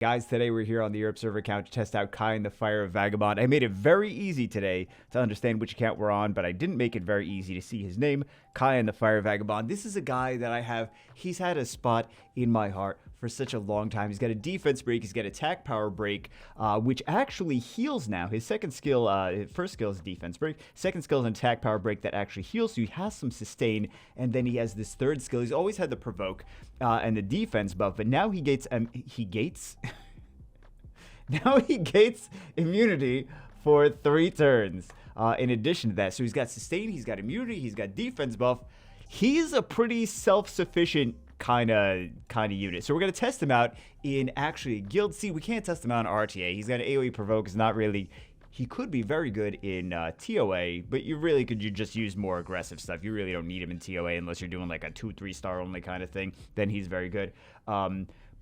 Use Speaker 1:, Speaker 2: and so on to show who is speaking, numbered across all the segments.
Speaker 1: Guys, today we're here on the Europe server account to test out KAIEN the Fire Vagabond. I made it very easy today to understand which account we're on, but I didn't make it very easy to see his name, KAIEN the Fire Vagabond. This is a guy that he's had a spot in my heart for such a long time. He's got a defense break, he's got attack power break, which actually heals now. His second skill, his first skill is defense break, second skill is an attack power break that actually heals, so he has some sustain, and then he has this third skill. He's always had the provoke and the defense buff, but now he gates now he gates immunity for 3 turns. In addition to that, so he's got sustain, he's got immunity, he's got defense buff. He's a pretty self-sufficient kind of unit. So we're gonna test him out in actually a guild. See, we can't test him out in RTA. He's got an AoE provoke. It's not really. He could be very good in TOA, but you really could just use more aggressive stuff. You really don't need him in TOA unless you're doing like a 2-3 star only kind of thing. Then he's very good.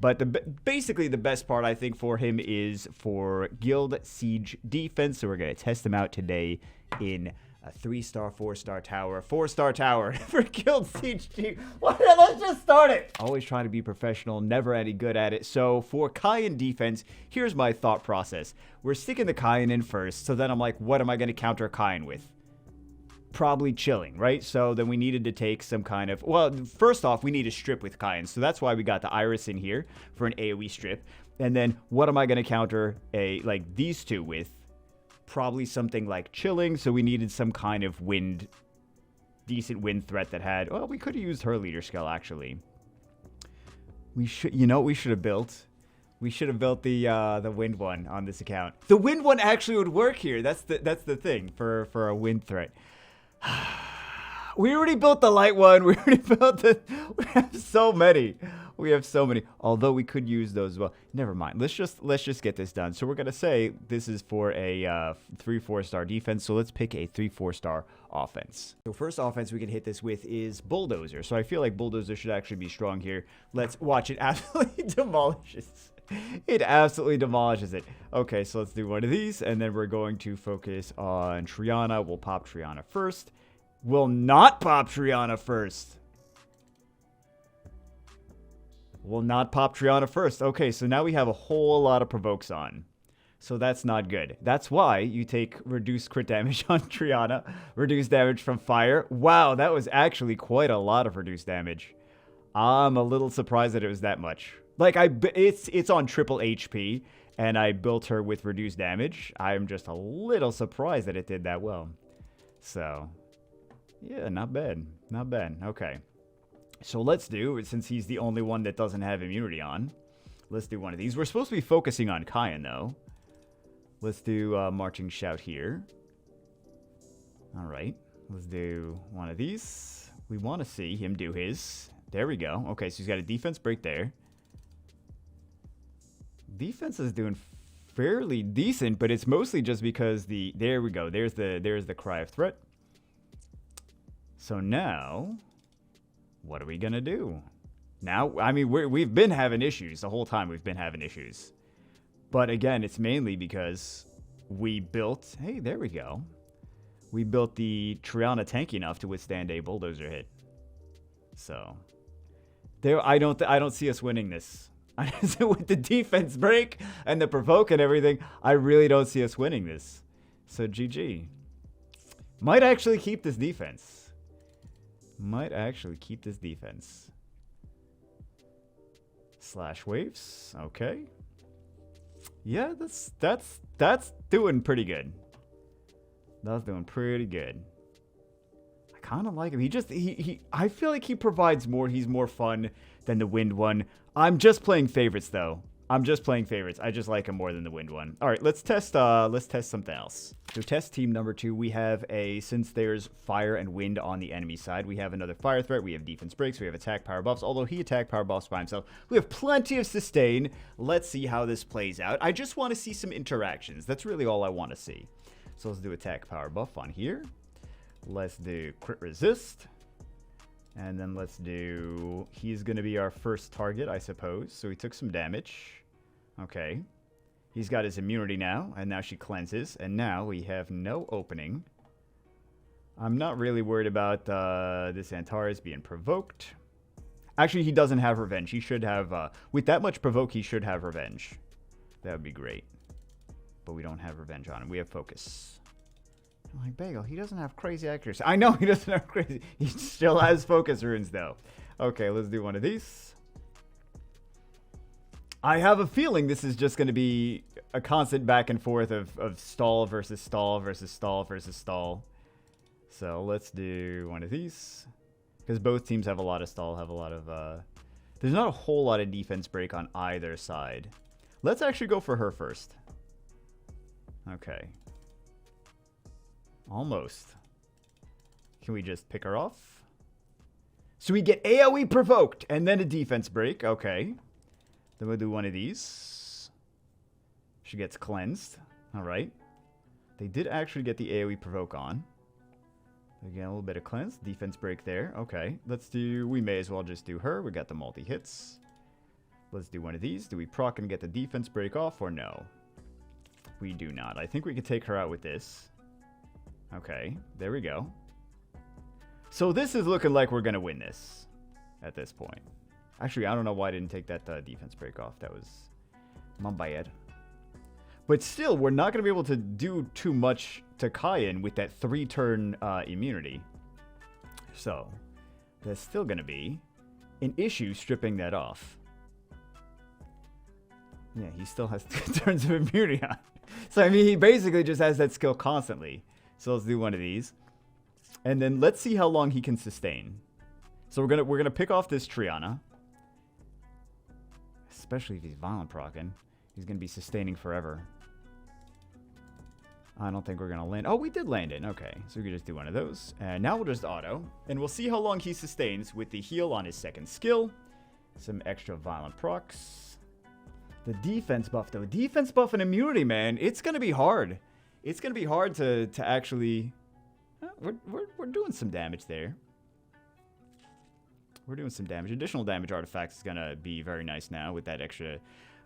Speaker 1: But basically the best part I think for him is for guild siege defense. So we're gonna test him out today in a 3-star, 4-star tower, 4-star tower for guild siege team. Let's just start it. Always trying to be professional, never any good at it. So for KAIEN defense, here's my thought process. We're sticking the KAIEN in first. So then I'm like, what am I going to counter KAIEN with? Probably chilling, right? So then we needed to take some kind of, well, first off, we need a strip with KAIEN. So that's why we got the Iris in here for an AoE strip. And then what am I going to counter like these two with? Probably something like chilling, so we needed some kind of decent wind threat that had, well, we could have used her leader skill, actually. We should, we should have built? We should have built the wind one on this account. The wind one actually would work here. That's the thing for a wind threat. We already built the light one. We already built the, we have so many. We have so many. Although we could use those as well. Never mind. Let's just get this done. So we're gonna say this is for a 3-4 star defense. So let's pick a 3-4 star offense. So first offense we can hit this with is Bulldozer. So I feel like Bulldozer should actually be strong here. Let's watch it. Absolutely demolishes. It absolutely demolishes it. Okay, so let's do one of these, and then we're going to focus on Triana. We'll pop Triana first. We'll not pop Triana first. Will not pop Triana first. Okay, so now we have a whole lot of provokes on. So that's not good. That's why you take reduced crit damage on Triana. Reduced damage from fire. Wow, that was actually quite a lot of reduced damage. I'm a little surprised that it was that much. Like, it's on triple HP, and I built her with reduced damage. I'm just a little surprised that it did that well. So, yeah, not bad. Not bad. Okay. So let's do, since he's the only one that doesn't have immunity on, let's do one of these. We're supposed to be focusing on KAIEN, though. Let's do Marching Shout here. All right. Let's do one of these. We want to see him do his. There we go. Okay, so he's got a defense break there. Defense is doing fairly decent, but it's mostly just because there we go. There's the cry of threat. So now, what are we gonna do? Now, I mean, we've been having issues the whole time. We've been having issues, but again, it's mainly because we built. Hey, there we go. We built the Triana tanky enough to withstand a bulldozer hit. So there, I don't see us winning this. With the defense break and the provoke and everything, I really don't see us winning this. So GG. Might actually keep this defense. Might actually keep this defense. Slash waves. Okay. Yeah, that's doing pretty good. That's doing pretty good. I kind of like him. I feel like he provides more. He's more fun than the wind one. I'm just playing favorites though. I'm just playing favorites. I just like him more than the wind one. All right, let's test something else. So test team number 2, we have since there's fire and wind on the enemy side, we have another fire threat, we have defense breaks, we have attack power buffs, although he attack power buffs by himself. We have plenty of sustain. Let's see how this plays out. I just want to see some interactions. That's really all I want to see. So let's do attack power buff on here. Let's do crit resist. And then let's do, he's going to be our first target, I suppose. So he took some damage. Okay. He's got his immunity now, and now she cleanses. And now we have no opening. I'm not really worried about this Antares being provoked. Actually, he doesn't have revenge. He should have, with that much provoke, he should have revenge. That would be great. But we don't have revenge on him. We have focus. I'm like, Bagel, he doesn't have crazy accuracy. I know he doesn't have crazy. He still has focus runes, though. Okay, let's do one of these. I have a feeling this is just going to be a constant back and forth of stall versus stall versus stall versus stall. So let's do one of these. Because both teams have a lot of stall, have a lot of... there's not a whole lot of defense break on either side. Let's actually go for her first. Okay. Almost. Can we just pick her off? So we get AoE provoked and then a defense break. Okay. Then we'll do one of these. She gets cleansed. Alright. They did actually get the AoE provoke on. Again, a little bit of cleanse. Defense break there. Okay. Let's do... We may as well just do her. We got the multi-hits. Let's do one of these. Do we proc and get the defense break off or no? We do not. I think we could take her out with this. Okay. There we go. So this is looking like we're going to win this at this point. Actually, I don't know why I didn't take that defense break off. That was my bad. But still, we're not going to be able to do too much to KAIEN with that 3-turn immunity. So, there's still going to be an issue stripping that off. Yeah, he still has 2 turns of immunity on. So, I mean, he basically just has that skill constantly. So, let's do one of these. And then let's see how long he can sustain. So, we're gonna pick off this Triana. Especially if he's violent procking. He's going to be sustaining forever. I don't think we're going to land. Oh, we did land it. Okay. So we can just do one of those. And now we'll just auto. And we'll see how long he sustains with the heal on his second skill. Some extra violent procs. The defense buff, though. Defense buff and immunity, man. It's going to be hard. It's going to be hard to actually... We're doing some damage there. We're doing some damage. Additional damage artifacts is going to be very nice now with that extra...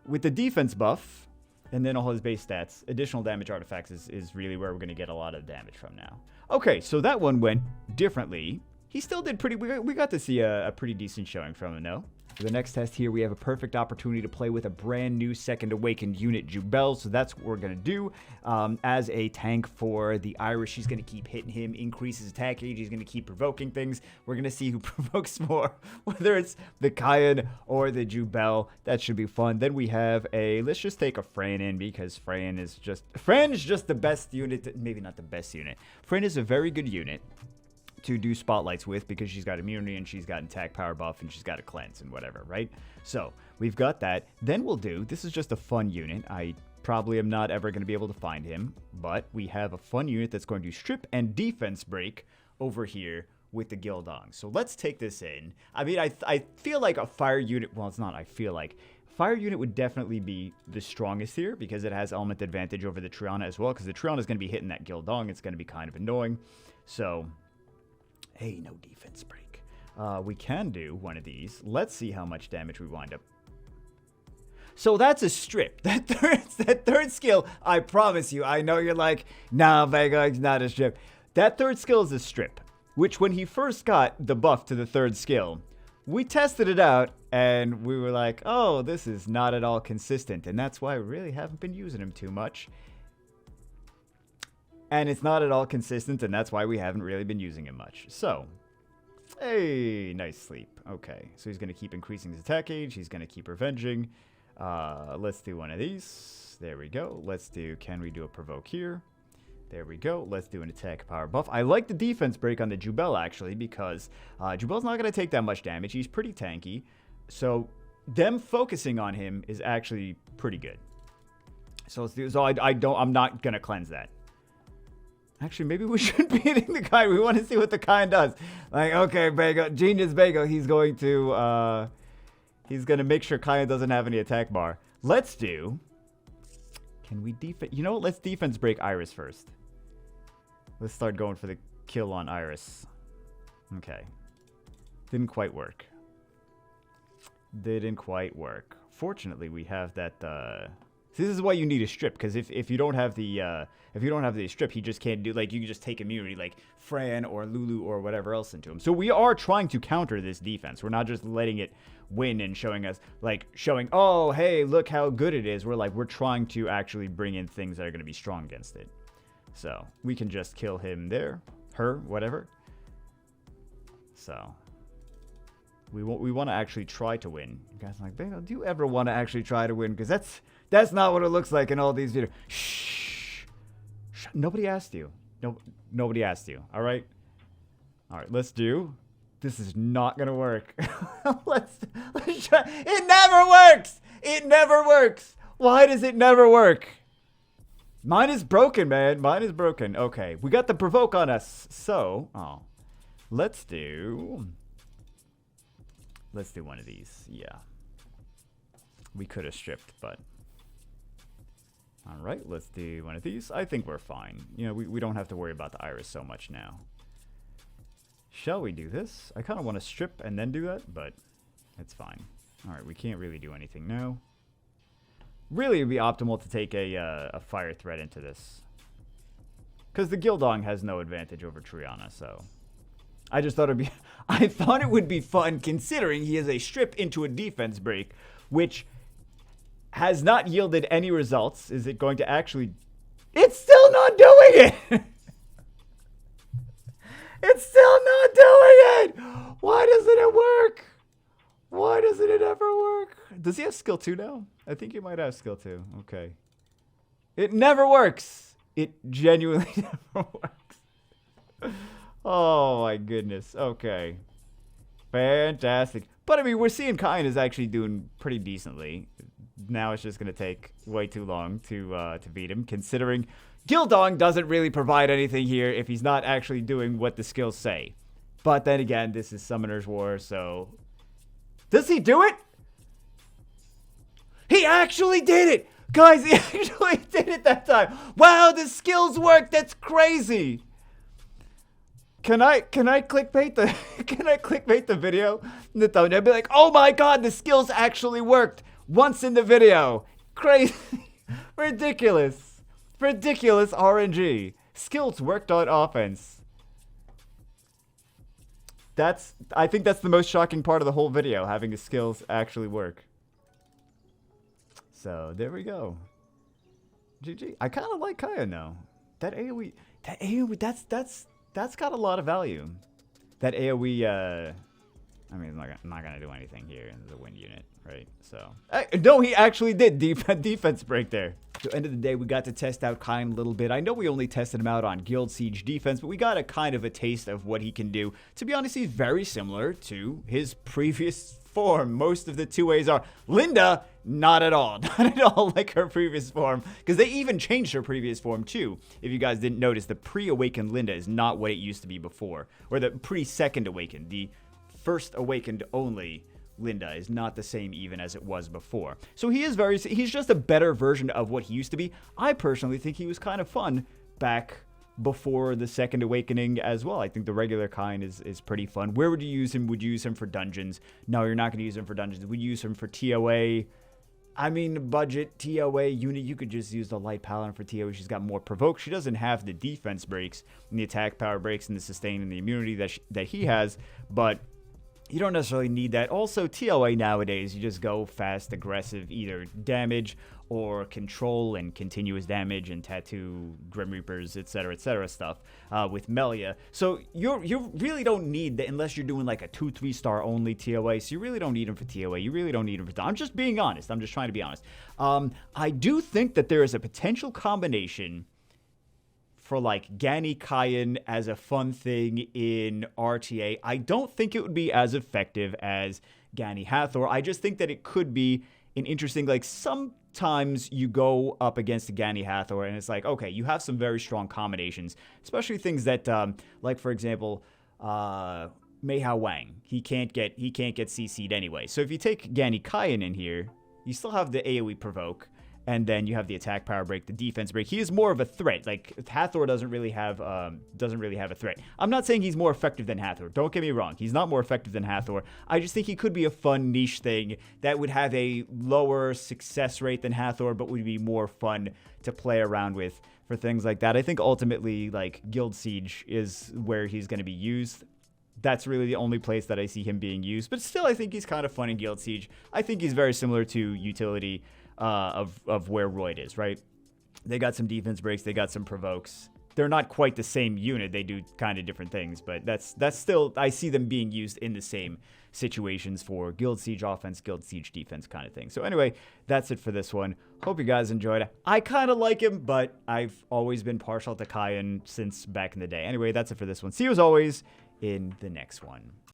Speaker 1: With the defense buff, and then all his base stats, additional damage artifacts is really where we're going to get a lot of damage from now. Okay, so that one went differently. He still did pretty... We got to see a pretty decent showing from him, though. For the next test here, we have a perfect opportunity to play with a brand new Second Awakened unit, Jubel. So that's what we're going to do. As a tank for the Iris, she's going to keep hitting him, increase his attack age. He's going to keep provoking things. We're going to see who provokes more, whether it's the KAIEN or the Jubel. That should be fun. Then we have a... Let's just take a Fran in because Fran is just the best unit. Maybe not the best unit. Fran is a very good unit to do spotlights with because she's got immunity and she's got attack power buff and she's got a cleanse and whatever, right? So we've got that. Then we'll do, this is just a fun unit. I probably am not ever going to be able to find him, but we have a fun unit that's going to strip and defense break over here with the Gildong. So let's take this in. I mean, I feel like a fire unit, well, it's not, I feel like fire unit would definitely be the strongest here because it has element advantage over the Triana as well because the Triana is going to be hitting that Gildong. It's going to be kind of annoying. So... Hey, no defense break. We can do one of these. Let's see how much damage we wind up. So that's a strip. That third skill, I promise you. I know you're like, nah, Vega, it's not a strip. That third skill is a strip, which when he first got the buff to the third skill, we tested it out and we were like, oh, this is not at all consistent. And that's why we really haven't been using him too much. And it's not at all consistent, and that's why we haven't really been using him much. So, hey, nice sleep. Okay, so he's going to keep increasing his attack age. He's going to keep revenging. Let's do one of these. There we go. Let's do, can we do a provoke here? There we go. Let's do an attack power buff. I like the defense break on the Jubel, actually, because Jubel's not going to take that much damage. He's pretty tanky. So, them focusing on him is actually pretty good. So, let's do, so I'm not going to cleanse that. Actually, maybe we should be hitting the KAIEN. We want to see what the KAIEN does. Like, okay, Bagel, Genius Bagel, he's going to make sure KAIEN doesn't have any attack bar. Let's do... Can we defense... You know what? Let's defense break Iris first. Let's start going for the kill on Iris. Okay. Didn't quite work. Didn't quite work. Fortunately, we have that... This is why you need a strip, because if you don't have the strip, he just can't do, like, you can just take immunity like Fran or Lulu or whatever else into him. So we are trying to counter this defense. We're not just letting it win and showing us, like, oh, hey, look how good it is. We're trying to actually bring in things that are going to be strong against it. So we can just kill him there, her, whatever. So we want to actually try to win. You guys are like, Bagel, do you ever want to actually try to win? Because that's not what it looks like in all these videos. Shh. Nobody asked you. No, nobody asked you. All right. Let's do. This is not gonna work. let's try. It never works. It never works. Why does it never work? Mine is broken, man. Mine is broken. Okay, we got the provoke on us. So, let's do one of these. Yeah. We could have stripped, but all right, let's do one of these. I think we're fine. You know, we don't have to worry about the iris so much now. Shall we do this? I kind of want to strip and then do that, but it's fine. All right, we can't really do anything now. Really, it would be optimal to take a fire threat into this, because the Gildong has no advantage over Triana. So I just thought I thought it would be fun, considering he has a strip into a defense break, which has not yielded any results. Is it going to actually? It's still not doing it. It's still not doing it. Why doesn't it work? Why doesn't it ever work? Does he have skill 2 now? I think he might have skill 2. Okay. It never works. It genuinely never works. Oh my goodness. Okay. Fantastic. But I mean, we're seeing KAIEN is actually doing pretty decently. Now it's just going to take way too long to beat him, considering Gildong doesn't really provide anything here if he's not actually doing what the skills say. But then again, this is Summoner's War, so... Does he do it? He actually did it! Guys, he actually did it that time! Wow, the skills work! That's crazy! Can I clickbait the can I clickbait the video in the thumbnail? Be like, oh my god, the skills actually worked once in the video. Crazy. Ridiculous. Ridiculous RNG. Skills worked on offense. I think that's the most shocking part of the whole video, having the skills actually work. So there we go. GG. I kind of like KAIEN though. That AoE, that's got a lot of value. That AoE, I mean, I'm not gonna do anything here in the wind unit, right? So, no, he actually did defense break there. So, end of the day, we got to test out KAIEN a little bit. I know we only tested him out on Guild Siege defense, but we got a kind of a taste of what he can do. To be honest, he's very similar to his previous form. Most of the 2As are. Linda, not at all. Not at all like her previous form, because they even changed her previous form too. If you guys didn't notice, the pre-awakened Linda is not what it used to be before, or the pre-second awakened. The first awakened only Linda is not the same even as it was before. So he's just a better version of what he used to be. I personally think he was kind of fun back before the second awakening as well. I think the regular KAIEN is pretty fun. Where would you use him? Would you use him for dungeons? No, you're not going to use him for dungeons. Would you use him for TOA? I mean, budget TOA unit, you could just use the light paladin for TOA. She's got more provoke. She doesn't have the defense breaks and the attack power breaks and the sustain and the immunity that he has, but you don't necessarily need that. Also, TOA nowadays, you just go fast, aggressive, either damage or control and continuous damage and tattoo, Grim Reapers, etc., stuff with Melia. So you really don't need that unless you're doing like a 2-3 star only TOA. So you really don't need him for TOA. You really don't need him for... I'm just being honest. I'm just trying to be honest. I do think that there is a potential combination for like Gani KAIEN as a fun thing in RTA. I don't think it would be as effective as Gani Hathor. I just think that it could be an interesting, like, sometimes you go up against the Gani Hathor and it's like, okay, you have some very strong combinations, especially things that, like, for example, Mei Hao Wang. He can't get CC'd anyway. So if you take Gani KAIEN in here, you still have the AoE provoke. And then you have the attack power break, the defense break. He is more of a threat. Like, Hathor doesn't really have a threat. I'm not saying he's more effective than Hathor. Don't get me wrong. He's not more effective than Hathor. I just think he could be a fun niche thing that would have a lower success rate than Hathor, but would be more fun to play around with for things like that. I think ultimately, like, Guild Siege is where he's going to be used. That's really the only place that I see him being used. But still, I think he's kind of fun in Guild Siege. I think he's very similar to utility of where Royd is, right? They got some defense breaks. They got some provokes. They're not quite the same unit. They do kind of different things, but that's still, I see them being used in the same situations for Guild Siege offense, Guild Siege defense kind of thing. So anyway, that's it for this one. Hope you guys enjoyed. I kind of like him, but I've always been partial to KAIEN since back in the day. Anyway, that's it for this one. See you as always in the next one.